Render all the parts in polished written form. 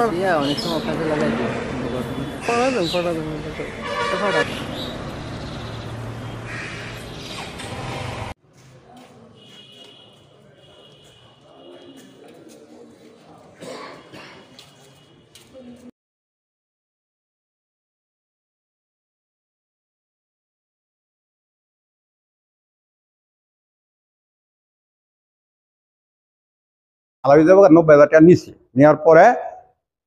অনেক সময় কাজে লাগাই দিই। আলাদা যাবো 90,000 টাকা নিছি নেওয়ার পরে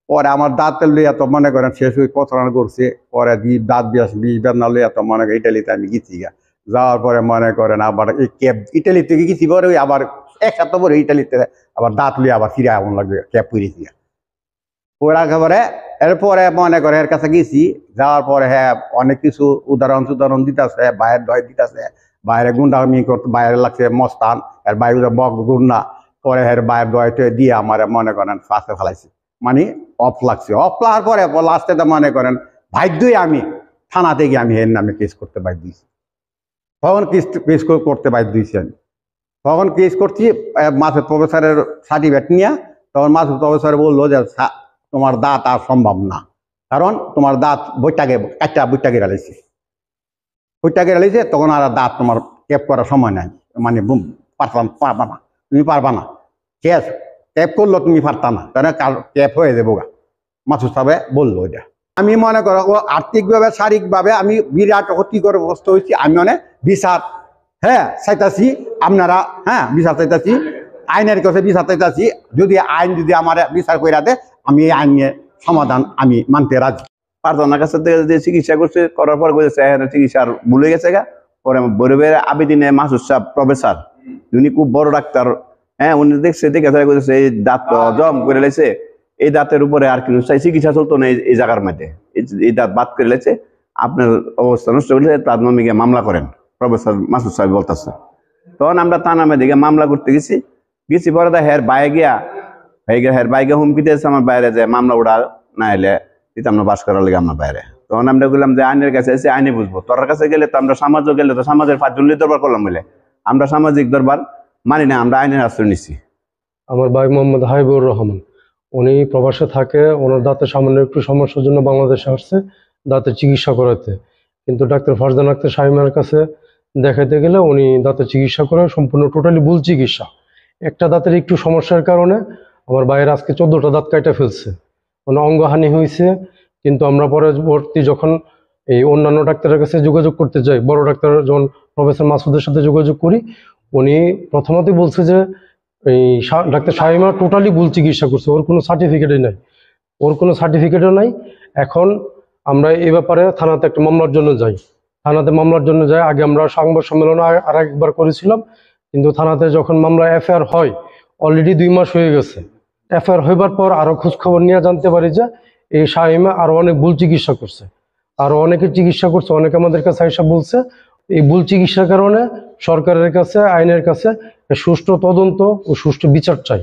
পরে আমার দাঁতের লইয়া তো মনে করেন শেষ হয়ে প্রচারণা করছে পরে দাঁত বিষ বেদনা লইয়া তো মনে করেন ইটালিতে আমি গেছি গা যাওয়ার পরে মনে করেন আবার এই ক্যাব ইটালি থেকে গেছি পরে ওই আবার এক সপ্তাহ পরে ইটালিতে আবার দাঁত লইয়া আবার ফিরে এমন লাগবে ক্যাব করেছি ওর একেবারে এরপরে মনে করে এর কাছে গেছি যাওয়ার পরে হ্যাঁ অনেক কিছু উদাহরণ দিতেছে বাইরের দয় দিতেছে বাইরে গুন্ডামি করতে বাইরে লাগছে মস্তান এর বাইরে বক গুন্ডা পরে এর বাইরের দয়টা দিয়ে আমার মনে করেন ফাঁসে ফেলাইছে মানে অফ লাগছে অফ লাগার পরে লাস্টে তো মনে করেন ভাগ্যই আমি থানাতে গিয়ে আমি এর নামে কেস করতে বাধ্য দিয়েছি তখন কেস করতে বাধ্য দিয়েছি আমি তখন কেস করছি মাসুদ প্রফেসরের সার্টিফিকেট নিয়ে তখন মাসুদ প্রফেসর বললো যে তোমার দাঁত আর সম্ভব না কারণ তোমার দাঁত বইটাকে গেলাইছে তখন আর দাঁত তোমার ক্যাপ করার সময় নাই মানে পারবা না তুমি পারবা না ক্যাপ করলো তুমি পারতা না তাহলে ক্যাপ হয়ে যাবো গা মাসুদ সাহেব বললো এটা আমি মনে করো আর্থিকভাবে শারীরিকভাবে আমি বিরাট ক্ষতিগ্রস্ত হয়েছি আমি মানে বিচার হ্যাঁ চাইতাছি আপনারা হ্যাঁ বিচার চাইতাছি আইনের কাছে বিচার চাইতাছি যদি আইন যদি আমার বিচার করে দেয় আমি এই আইন নিয়ে সমাধান আমি মানতে রাজি পারতানার কাছে যে চিকিৎসা করছে করার পর বলেছে চিকিৎসা আর ভুলে গেছে গা পরে বৈরবের আবেদিনে মাসুদ সাহেব প্রফেসর উনি খুব বড় ডাক্তার হ্যাঁ উনি দেখছে দেখে বলেছে এই দাঁত জম করে লেছে এই দাঁতের উপরে আর কিন্তু চিকিৎসা চলতো না এই জায়গার মধ্যে এই দাঁত বাদ করে লেছে আপনার অবস্থা নষ্ট করলে তার নামে গিয়ে মামলা করেন প্রফেসর মাসুদ সাহেব বলতেছে তখন আমরা তার নামে দিকে মামলা করতে গেছি পরে হের বাইরে গিয়া হের বাইকে হুমকি দিয়েছে আমার বাইরে যে মামলা উড়া না এলে দিতাম না বাস করার লেগে আমার বাইরে তখন আমরা বললাম যে আইনের কাছে এসে আইনে বুঝবো তোর কাছে গেলে তো আমরা সমাজও গেলে তো সমাজের 5 জন দরবার করলাম বলে আমরা সামাজিক দরবার মানি না আমরা আইনের আশ্রয় নিচ্ছি। আমার ভাই মোহাম্মদ হাবিবুর রহমান উনি প্রবাসে থাকে ওনার দাঁতের সামান্য একটু সমস্যার জন্য বাংলাদেশে আসছে দাঁতের চিকিৎসা করাতে কিন্তু ডাক্তার ফারজানা আক্তার শামীমের কাছে দেখাতে গেলে উনি দাঁতের চিকিৎসা করে সম্পূর্ণ টোটালি ভুল চিকিৎসা একটা দাঁতের একটু সমস্যার কারণে আমার ভাইয়ের আজকে 14টা দাঁত কাটা ফেলছে মানে অঙ্গহানি হয়েছে কিন্তু আমরা পরবর্তী যখন এই অন্যান্য ডাক্তারের কাছে যোগাযোগ করতে যাই বড় ডাক্তার যখন প্রফেসর মাসুদের সাথে যোগাযোগ করি উনি প্রথমতই বলছে যে এই ডাক্তার শামীমা টোটালি ভুল চিকিৎসা করছে ওর কোনো সার্টিফিকেটও নাই এখন আমরা এই ব্যাপারে থানাতে একটা মামলার জন্য যাই আগে আমরা সংবাদ সম্মেলন আর একবার করেছিলাম কিন্তু থানাতে যখন মামলা এফআইআর হয় অলরেডি 2 মাস হয়ে গেছে এফআইআর হইবার পর আরো খোঁজ খবর নিয়ে জানতে পারি যে এই শামীমা আরো অনেক ভুল চিকিৎসা করছে আরো অনেকে চিকিৎসা করছে অনেকে আমাদের কাছে এসে বলছে এই ভুল চিকিৎসার কারণে সরকারের কাছে আইনের কাছে সুষ্ঠু তদন্ত ও সুষ্ঠু বিচার চাই।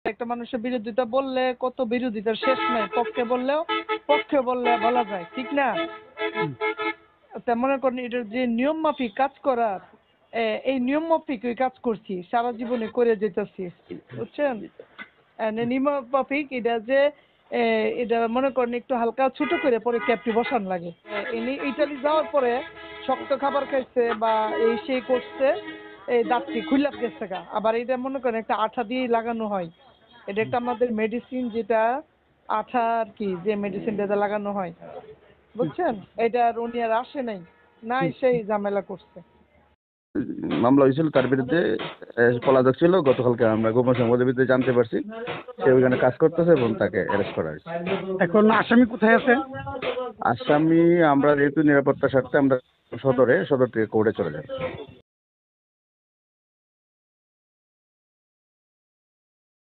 একটা মানুষের বিরোধিতা বললে কত বিরোধিতার শেষ নাই পক্ষে বললে বলা যায় ঠিক না মনে করেন এটার যে নিয়ম মাফিক কাজ করার এই নিয়ম মাফিক ওই কাজ করছি সারা জীবনে করে যেতেছি বুঝছেন নিয়ম মাফিক এটা যে এটা মনে করেন একটু হালকা ছোট করে পরে ক্যাপটি বসান লাগে ইনি ইটালি যাওয়ার পরে শক্ত খাবার খাইছে বা এই সেই করছে এই দাঁতটি খুলে গেছে গা আবার এটা মনে করেন একটা আঠা দিয়ে লাগানো হয় এটা একটা আমাদের মেডিসিন যেটা আঠা আর কি যে মেডিসিনটা লাগানো হয় বুঝছেন এটা আর উনি আর আসে নাই সেই ঝামেলা করছে মামলা হয়েছিল তার বিরুদ্ধে পলাতক ছিল গতকালকে আমরা গোপন সংবাদের বিরুদ্ধে জানতে পারছি সে ওইখানে কাজ করতেছে এবং তাকে অ্যারেস্ট করা হয়েছে। এখন আসামি কোথায় আছে? আসামি আমরা যেহেতু নিরাপত্তার স্বার্থে আমরা সদর থেকে কোর্টে চলে যাবো।